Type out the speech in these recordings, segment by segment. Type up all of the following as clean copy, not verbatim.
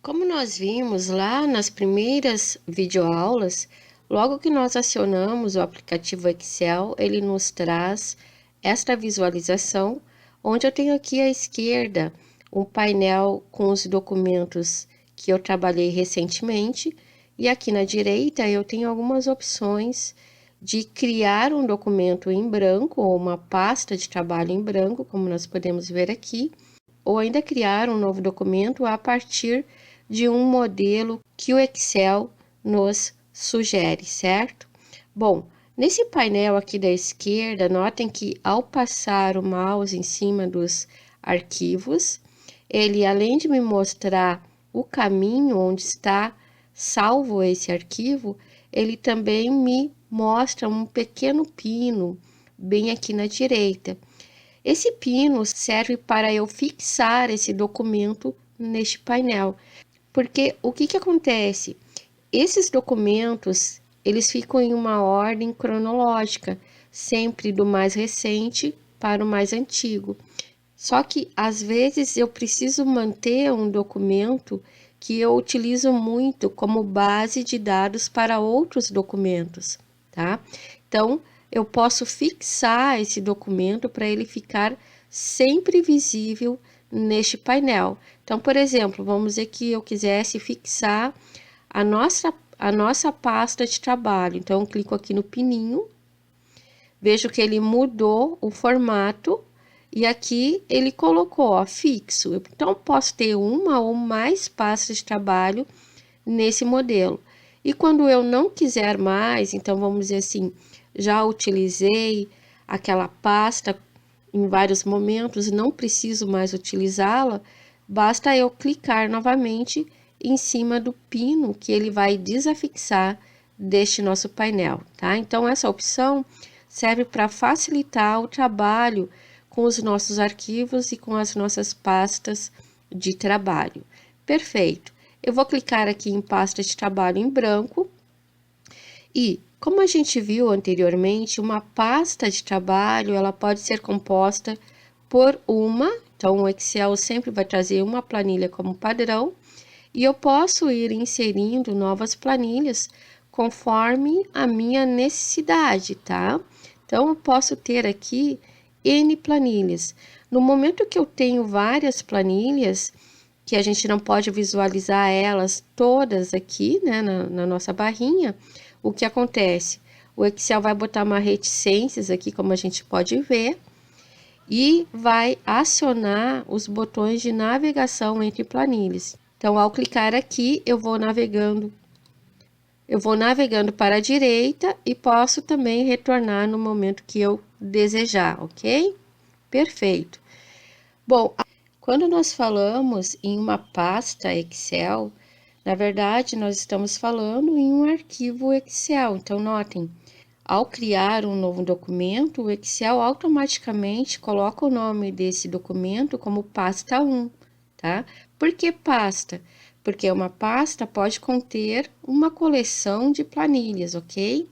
Como nós vimos lá nas primeiras videoaulas, logo que nós acionamos o aplicativo Excel, ele nos traz esta visualização, onde eu tenho aqui à esquerda um painel com os documentos que eu trabalhei recentemente, e aqui na direita eu tenho algumas opções de criar um documento em branco ou uma pasta de trabalho em branco, como nós podemos ver aqui, ou ainda criar um novo documento a partir de um modelo que o Excel nos sugere, certo? Bom, nesse painel aqui da esquerda, notem que ao passar o mouse em cima dos arquivos, ele, além de me mostrar o caminho onde está salvo esse arquivo, ele também me mostra um pequeno pino bem aqui na direita. Esse pino serve para eu fixar esse documento neste painel, porque o que acontece? Esses documentos, eles ficam em uma ordem cronológica, sempre do mais recente para o mais antigo. Só que às vezes eu preciso manter um documento que eu utilizo muito como base de dados para outros documentos, tá? Então, eu posso fixar esse documento para ele ficar sempre visível neste painel. Então, por exemplo, vamos dizer que eu quisesse fixar a nossa pasta de trabalho. Então, eu clico aqui no pininho, vejo que ele mudou o formato e aqui ele colocou, ó, fixo. Então, posso ter uma ou mais pastas de trabalho nesse modelo. E quando eu não quiser mais, então vamos dizer assim, já utilizei aquela pasta em vários momentos, não preciso mais utilizá-la, basta eu clicar novamente em cima do pino que ele vai desafixar deste nosso painel, tá? Então, essa opção serve para facilitar o trabalho com os nossos arquivos e com as nossas pastas de trabalho. Perfeito. Eu vou clicar aqui em pasta de trabalho em branco e, como a gente viu anteriormente, uma pasta de trabalho, ela pode ser composta por então o Excel sempre vai trazer uma planilha como padrão, e eu posso ir inserindo novas planilhas conforme a minha necessidade, tá? Então, eu posso ter aqui N planilhas. No momento que eu tenho várias planilhas, que a gente não pode visualizar elas todas aqui, né, na nossa barrinha, o que acontece? O Excel vai botar uma reticências aqui, como a gente pode ver, e vai acionar os botões de navegação entre planilhas. Então, ao clicar aqui, eu vou navegando para a direita e posso também retornar no momento que eu desejar, ok? Perfeito. Bom, quando nós falamos em uma pasta Excel, na verdade, nós estamos falando em um arquivo Excel. Então, notem, ao criar um novo documento, o Excel automaticamente coloca o nome desse documento como pasta 1, tá? Por que pasta? Porque uma pasta pode conter uma coleção de planilhas, ok?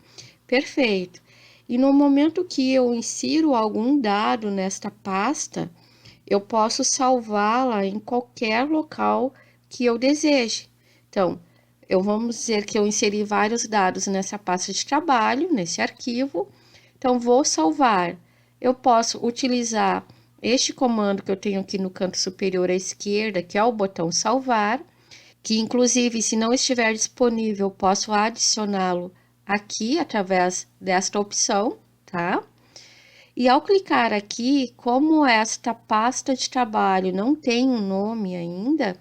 Perfeito. E no momento que eu insiro algum dado nesta pasta, eu posso salvá-la em qualquer local que eu deseje. Então, vamos dizer que eu inseri vários dados nessa pasta de trabalho, nesse arquivo. Então, vou salvar. Eu posso utilizar este comando que eu tenho aqui no canto superior à esquerda, que é o botão salvar, que inclusive, se não estiver disponível, posso adicioná-lo aqui através desta opção, tá? E ao clicar aqui, como esta pasta de trabalho não tem um nome ainda,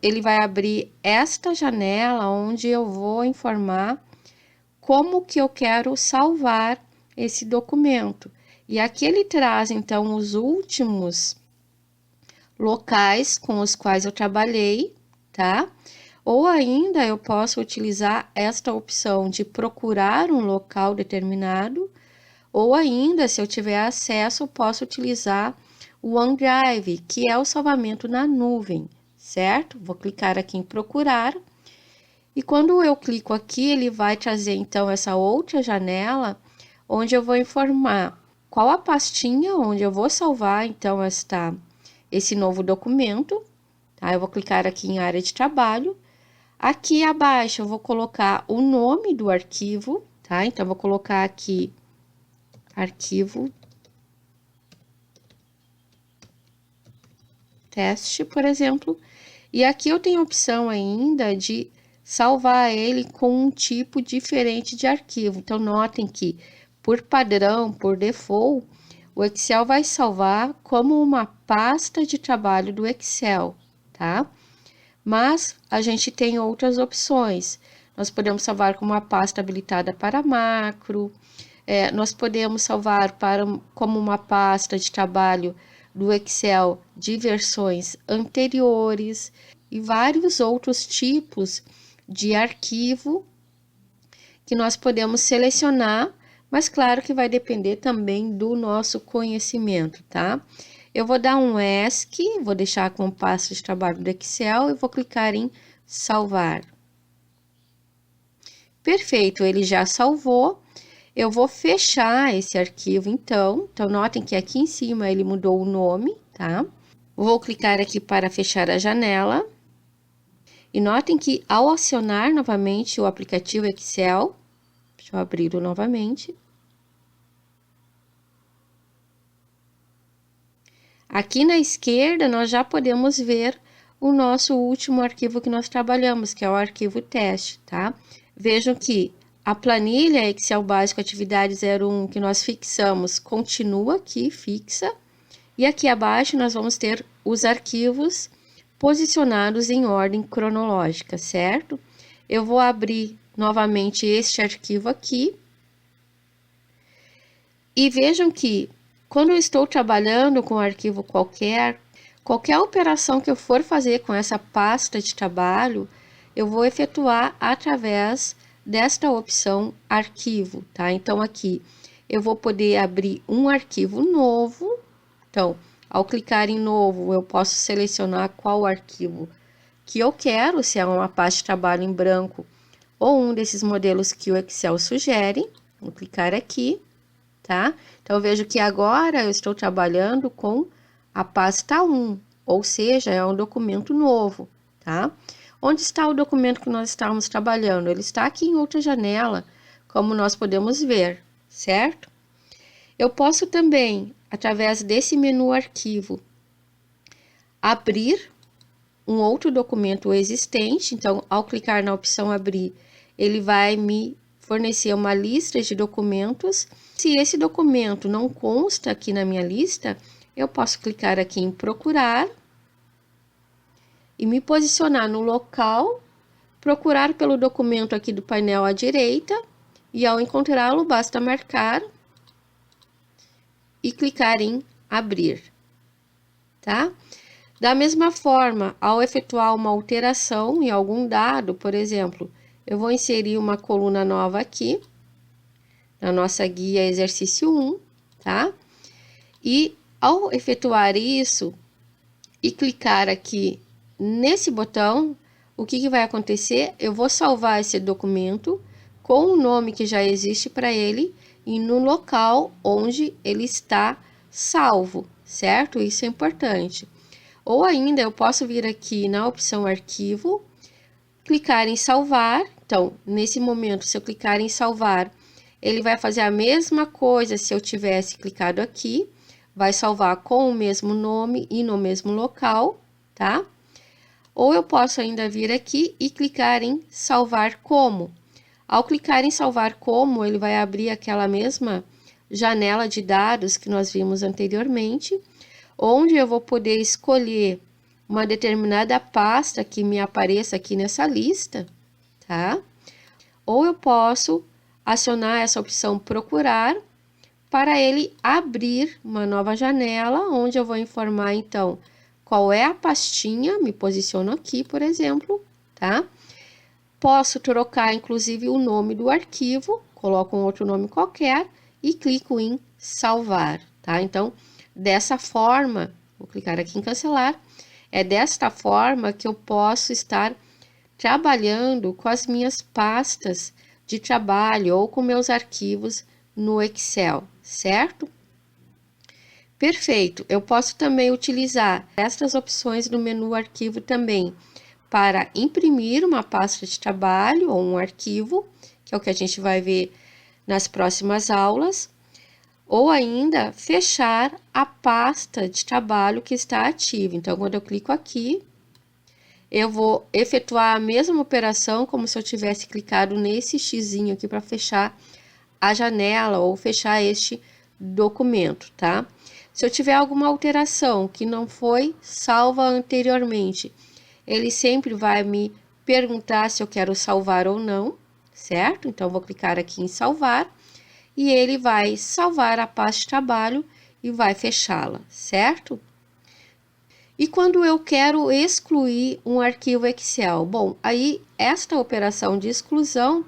ele vai abrir esta janela onde eu vou informar como que eu quero salvar esse documento. E aqui ele traz, então, os últimos locais com os quais eu trabalhei, tá? Ou ainda eu posso utilizar esta opção de procurar um local determinado, ou ainda, se eu tiver acesso, eu posso utilizar o OneDrive, que é o salvamento na nuvem, certo? Vou clicar aqui em procurar. E quando eu clico aqui, ele vai trazer então essa outra janela, onde eu vou informar qual a pastinha onde eu vou salvar então esse novo documento, tá? Eu vou clicar aqui em área de trabalho. Aqui abaixo eu vou colocar o nome do arquivo, tá? Então, eu vou colocar aqui arquivo teste, por exemplo. E aqui eu tenho a opção ainda de salvar ele com um tipo diferente de arquivo. Então, notem que, por padrão, por default, o Excel vai salvar como uma pasta de trabalho do Excel, tá? Mas a gente tem outras opções. Nós podemos salvar como uma pasta habilitada para macro, nós podemos salvar como uma pasta de trabalho do Excel de versões anteriores e vários outros tipos de arquivo que nós podemos selecionar, mas claro que vai depender também do nosso conhecimento, tá? Eu vou dar um ESC, vou deixar como pasta de trabalho do Excel e vou clicar em salvar. Perfeito, ele já salvou. Eu vou fechar esse arquivo, então. Então, notem que aqui em cima ele mudou o nome, tá? Vou clicar aqui para fechar a janela. E notem que ao acionar novamente o aplicativo Excel, deixa eu abri-lo novamente. Aqui na esquerda, nós já podemos ver o nosso último arquivo que nós trabalhamos, que é o arquivo teste, tá? Vejam que a planilha Excel Básico Atividade 01 que nós fixamos continua aqui, fixa. E aqui abaixo nós vamos ter os arquivos posicionados em ordem cronológica, certo? Eu vou abrir novamente este arquivo aqui. E vejam que quando eu estou trabalhando com um arquivo qualquer operação que eu for fazer com essa pasta de trabalho, eu vou efetuar através desta opção arquivo, tá? Então, aqui eu vou poder abrir um arquivo novo. Então, ao clicar em novo, eu posso selecionar qual arquivo que eu quero, se é uma pasta de trabalho em branco ou um desses modelos que o Excel sugere. Vou clicar aqui, tá? Então, eu vejo que agora eu estou trabalhando com a pasta 1, ou seja, é um documento novo, tá? Onde está o documento que nós estávamos trabalhando? Ele está aqui em outra janela, como nós podemos ver, certo? Eu posso também, através desse menu arquivo, abrir um outro documento existente. Então, ao clicar na opção abrir, ele vai me fornecer uma lista de documentos. Se esse documento não consta aqui na minha lista, eu posso clicar aqui em procurar e me posicionar no local, procurar pelo documento aqui do painel à direita, e ao encontrá-lo, basta marcar e clicar em abrir, tá? Da mesma forma, ao efetuar uma alteração em algum dado, por exemplo, eu vou inserir uma coluna nova aqui, na nossa guia exercício 1, tá? E ao efetuar isso e clicar aqui nesse botão, o que vai acontecer? Eu vou salvar esse documento com o nome que já existe para ele e no local onde ele está salvo, certo? Isso é importante. Ou ainda, eu posso vir aqui na opção arquivo, clicar em salvar. Então, nesse momento, se eu clicar em salvar, ele vai fazer a mesma coisa se eu tivesse clicado aqui, vai salvar com o mesmo nome e no mesmo local, tá? Ou eu posso ainda vir aqui e clicar em salvar como. Ao clicar em salvar como, ele vai abrir aquela mesma janela de dados que nós vimos anteriormente, onde eu vou poder escolher uma determinada pasta que me apareça aqui nessa lista, tá? Ou eu posso acionar essa opção procurar para ele abrir uma nova janela, onde eu vou informar, então, qual é a pastinha, me posiciono aqui, por exemplo, tá? Posso trocar, inclusive, o nome do arquivo, coloco um outro nome qualquer e clico em salvar, tá? Então, dessa forma, vou clicar aqui em cancelar, é desta forma que eu posso estar trabalhando com as minhas pastas de trabalho ou com meus arquivos no Excel, certo? Perfeito. Eu posso também utilizar estas opções do menu arquivo também para imprimir uma pasta de trabalho ou um arquivo, que é o que a gente vai ver nas próximas aulas, ou ainda fechar a pasta de trabalho que está ativa. Então, quando eu clico aqui, eu vou efetuar a mesma operação como se eu tivesse clicado nesse xizinho aqui para fechar a janela ou fechar este documento, tá? Se eu tiver alguma alteração que não foi salva anteriormente, ele sempre vai me perguntar se eu quero salvar ou não, certo? Então, vou clicar aqui em salvar e ele vai salvar a pasta de trabalho e vai fechá-la, certo? E quando eu quero excluir um arquivo Excel? Bom, aí esta operação de exclusão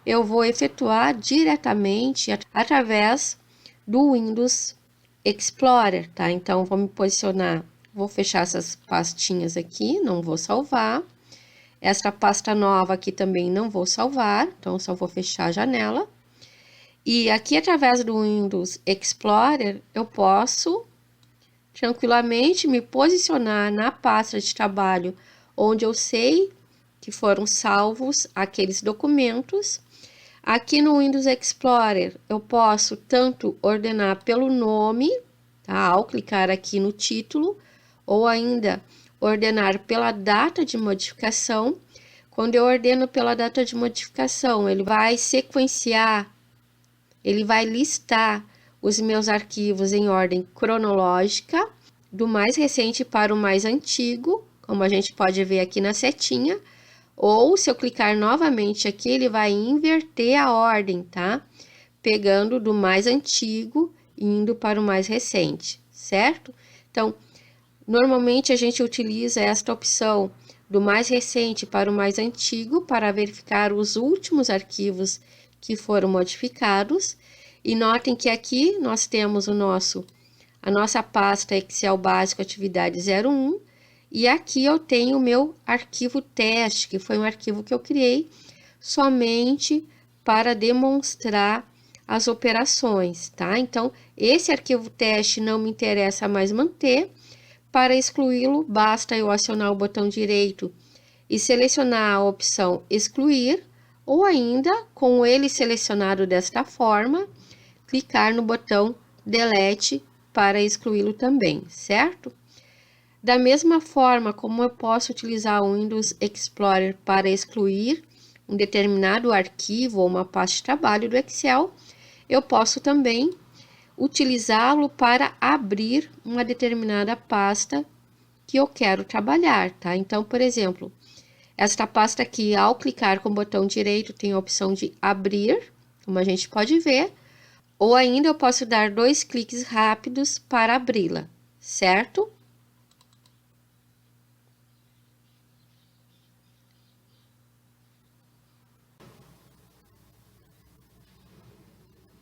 eu vou efetuar diretamente através do Windows Explorer, tá? Então, vou me posicionar, vou fechar essas pastinhas aqui, não vou salvar. Essa pasta nova aqui também não vou salvar, então só vou fechar a janela. E aqui, através do Windows Explorer, eu posso tranquilamente me posicionar na pasta de trabalho onde eu sei que foram salvos aqueles documentos. Aqui no Windows Explorer, eu posso tanto ordenar pelo nome, tá? Ao clicar aqui no título, ou ainda ordenar pela data de modificação. Quando eu ordeno pela data de modificação, ele vai sequenciar, ele vai listar os meus arquivos em ordem cronológica, do mais recente para o mais antigo, como a gente pode ver aqui na setinha. Ou, se eu clicar novamente aqui, ele vai inverter a ordem, tá? Pegando do mais antigo e indo para o mais recente, certo? Então, normalmente a gente utiliza esta opção do mais recente para o mais antigo para verificar os últimos arquivos que foram modificados. E notem que aqui nós temos a nossa pasta Excel básico atividade 01. E aqui eu tenho o meu arquivo teste, que foi um arquivo que eu criei somente para demonstrar as operações, tá? Então, esse arquivo teste não me interessa mais manter. Para excluí-lo, basta eu acionar o botão direito e selecionar a opção excluir, ou ainda, com ele selecionado desta forma, clicar no botão delete para excluí-lo também, certo? Da mesma forma como eu posso utilizar o Windows Explorer para excluir um determinado arquivo ou uma pasta de trabalho do Excel, eu posso também utilizá-lo para abrir uma determinada pasta que eu quero trabalhar, tá? Então, por exemplo, esta pasta aqui, ao clicar com o botão direito, tem a opção de abrir, como a gente pode ver, ou ainda eu posso dar 2 cliques rápidos para abri-la, certo?